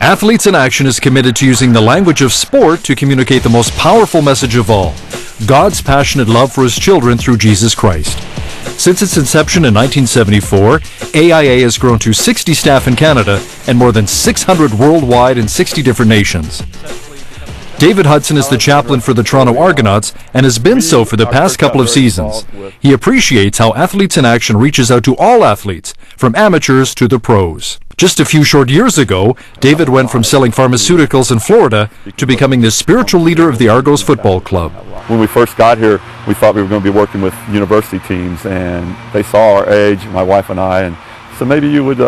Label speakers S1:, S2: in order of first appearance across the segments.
S1: Athletes in Action is committed to using the language of sport to communicate the most powerful message of all, God's passionate love for His children through Jesus Christ. Since its inception in 1974, AIA has grown to 60 staff in Canada and more than 600 worldwide in 60 different nations. David Hudson is the chaplain for the Toronto Argonauts and has been so for the past couple of seasons. He appreciates how Athletes in Action reaches out to all athletes, from amateurs to the pros. Just a few short years ago, David went from selling pharmaceuticals in Florida to becoming the spiritual leader of the Argos Football Club.
S2: When we first got here, we thought we were going to be working with university teams, and they saw our age, my wife and I, and so maybe you would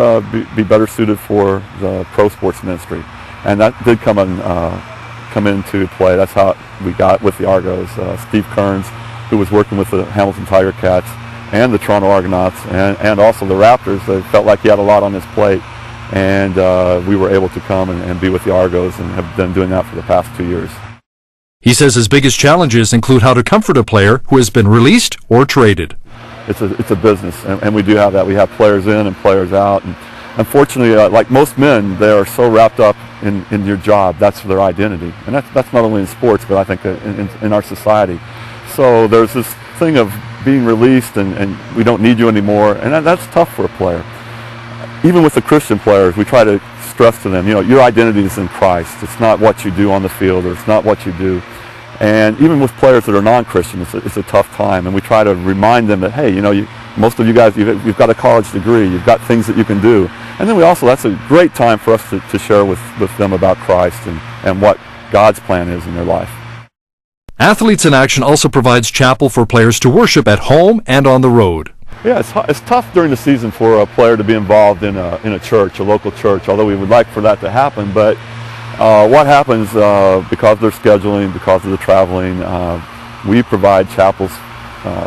S2: be better suited for the pro sports ministry. And that did come into play. That's how we got with the Argos. Steve Kearns, who was working with the Hamilton Tiger Cats and the Toronto Argonauts and also the Raptors, they felt like he had a lot on his plate, and we were able to come and be with the Argos and have been doing that for the past 2 years.
S1: He says his biggest challenges include how to comfort a player who has been released or traded.
S2: It's a business, and we do have that. We have players in and players out, and unfortunately, like most men, they are so wrapped up in your job. That's their identity, and that's not only in sports, but I think in our society. So there's this thing of being released, and we don't need you anymore, and that's tough for a player. Even with the Christian players, we try to stress to them, your identity is in Christ. It's not what you do on the field, or it's not what you do. And even with players that are non-Christian, it's a tough time, and we try to remind them that, hey, most of you guys, you've got a college degree, you've got things that you can do. And then that's a great time for us to share with them about Christ and what God's plan is in their life.
S1: Athletes in Action also provides chapel for players to worship at home and on the road.
S2: Yeah, it's tough during the season for a player to be involved in a church, a local church, although we would like for that to happen. But what happens because of their scheduling, because of the traveling, we provide chapel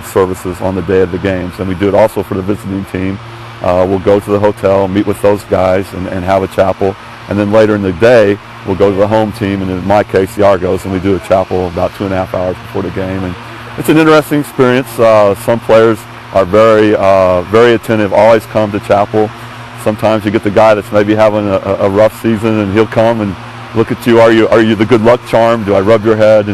S2: services on the day of the games, and we do it also for the visiting team. We'll go to the hotel, meet with those guys, and have a chapel. And then later in the day, we'll go to the home team, and in my case, the Argos, and we do a chapel about 2.5 hours before the game. And it's an interesting experience. Some players are very attentive, always come to chapel. Sometimes you get the guy that's maybe having a rough season, and he'll come and look at you. Are you the good luck charm? Do I rub your head?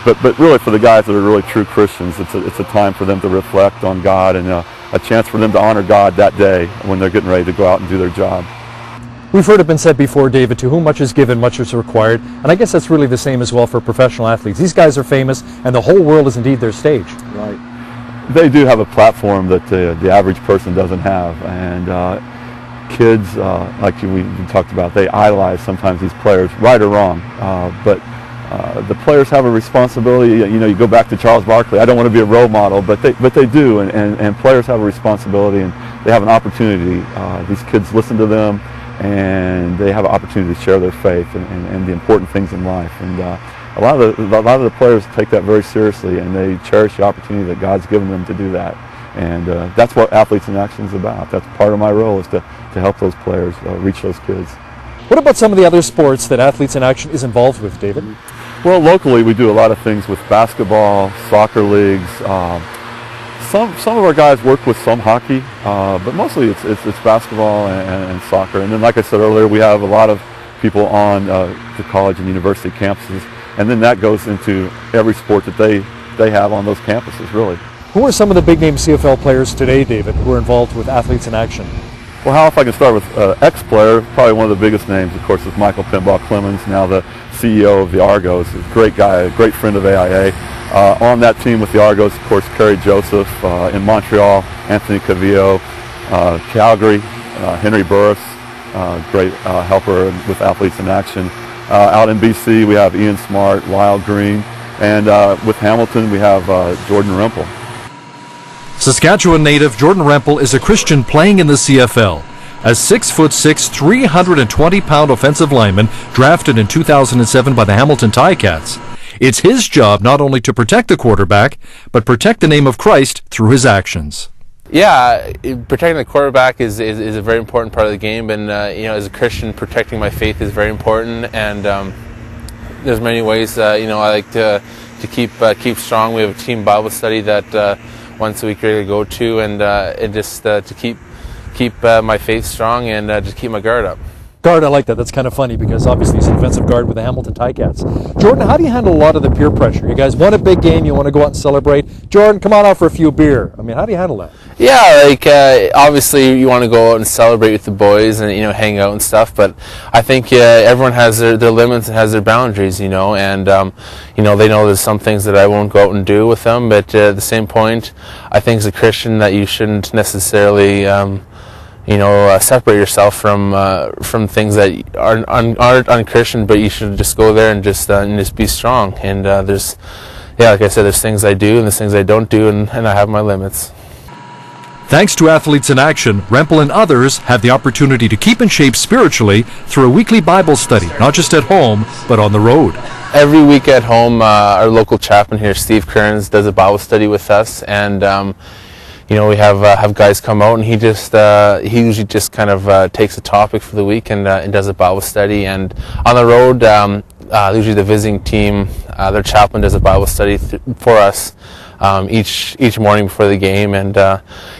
S2: But really, for the guys that are really true Christians, it's a time for them to reflect on God and a chance for them to honor God that day when they're getting ready to go out and do their job.
S3: We've heard it been said before, David, to whom much is given, much is required. And I guess that's really the same as well for professional athletes. These guys are famous, and the whole world is indeed their stage.
S2: Right. They do have a platform that the average person doesn't have. And kids, like we talked about, they idolize sometimes these players, right or wrong. But the players have a responsibility. You go back to Charles Barkley. I don't want to be a role model, but they do, and players have a responsibility, and they have an opportunity. These kids listen to them, and they have an opportunity to share their faith and the important things in life. And a lot of the players take that very seriously, and they cherish the opportunity that God's given them to do that. And that's what Athletes in Action is about. That's part of my role, is to help those players reach those kids.
S3: What about some of the other sports that Athletes in Action is involved with, David?
S2: Well, locally we do a lot of things with basketball, soccer leagues. Some of our guys work with some hockey, but mostly it's basketball and soccer. And then, like I said earlier, we have a lot of people on the college and university campuses, and then that goes into every sport that they have on those campuses, really.
S3: Who are some of the big-name CFL players today, David, who are involved with Athletes in Action?
S2: Well, Hal, if I can start with ex-player, probably one of the biggest names, of course, is Michael Pinball Clemens, now the CEO of the Argos. A great guy, a great friend of AIA. On that team with the Argos, of course, Kerry Joseph. In Montreal, Anthony Cavillo. Calgary, Henry Burris, great helper with Athletes in Action. Out in BC, we have Ian Smart, Lyle Green, and with Hamilton, we have Jordan Rempel.
S1: Saskatchewan native Jordan Rempel is a Christian playing in the CFL. As 6'6", 320-pound offensive lineman drafted in 2007 by the Hamilton Ticats, it's his job not only to protect the quarterback, but protect the name of Christ through his actions.
S4: Yeah, protecting the quarterback is a very important part of the game, and as a Christian, protecting my faith is very important. And there's many ways. I like to keep strong. We have a team Bible study that once a week we're going to go to, and just to keep my faith strong and just keep my guard up.
S3: Guard, I like that. That's kind of funny because obviously he's a defensive guard with the Hamilton Ticats. Jordan, how do you handle a lot of the peer pressure? You guys won a big game, you want to go out and celebrate. Jordan, come on out for a few beer. I mean, how do you handle that?
S4: Yeah, like obviously you want to go out and celebrate with the boys and hang out and stuff. But I think everyone has their limits and has their boundaries, and they know there's some things that I won't go out and do with them. But at the same point, I think as a Christian that you shouldn't necessarily separate yourself from things that aren't unchristian. But you should just go there and just be strong. And like I said, there's things I do and there's things I don't do, and I have my limits.
S1: Thanks to Athletes in Action, Rempel and others have the opportunity to keep in shape spiritually through a weekly Bible study, not just at home, but on the road.
S4: Every week at home, our local chaplain here, Steve Kearns, does a Bible study with us, and we have guys come out, and he usually just kind of takes a topic for the week and does a Bible study. And on the road, usually the visiting team, their chaplain does a Bible study for us each morning before the game, and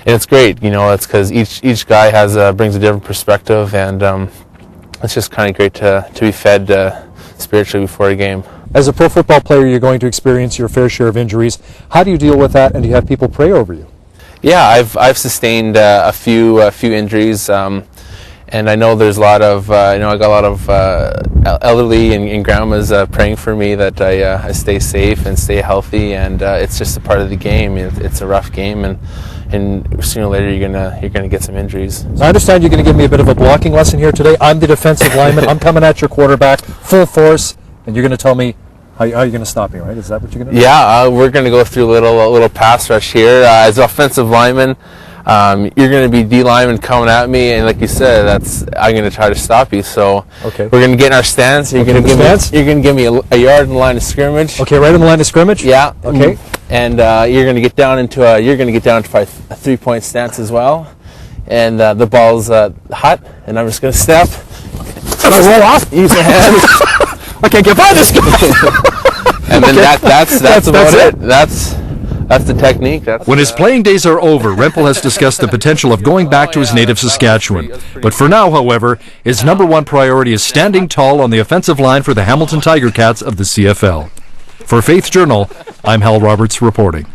S4: it's great. It's because each guy brings a different perspective, and it's just kind of great to be fed spiritually before a game.
S3: As a pro football player, you're going to experience your fair share of injuries. How do you deal with that, and do you have people pray over you?
S4: Yeah, I've sustained a few injuries, and I know there's a lot of I got a lot of elderly and grandmas praying for me that I stay safe and stay healthy, and it's just a part of the game. It's a rough game, and sooner or later you're gonna get some injuries.
S3: I understand you're going to give me a bit of a blocking lesson here today. I'm the defensive lineman. I'm coming at your quarterback full force, and you're going to tell me how you're going to stop me, right? Is that what you're going to do?
S4: Yeah, we're going to go through a little pass rush here. As an offensive lineman, you're going to be D lineman coming at me, and like you said, I'm going to try to stop you. So
S3: okay,
S4: we're going to get in our stance. You're going to give me a yard in the line of scrimmage.
S3: Okay, right in the line of scrimmage.
S4: Yeah.
S3: Okay.
S4: And you're going to get down into a 3-point stance as well, and the ball's hot, and I'm just going to step.
S3: And I roll off.
S4: Use the hands.
S3: I can't get by this guy.
S4: And then that's about it. That's the technique.
S1: When his playing days are over, Rempel has discussed the potential of going back to his native Saskatchewan. But for now, however, his number one priority is standing tall on the offensive line for the Hamilton Tiger Cats of the CFL. For Faith Journal, I'm Hal Roberts reporting.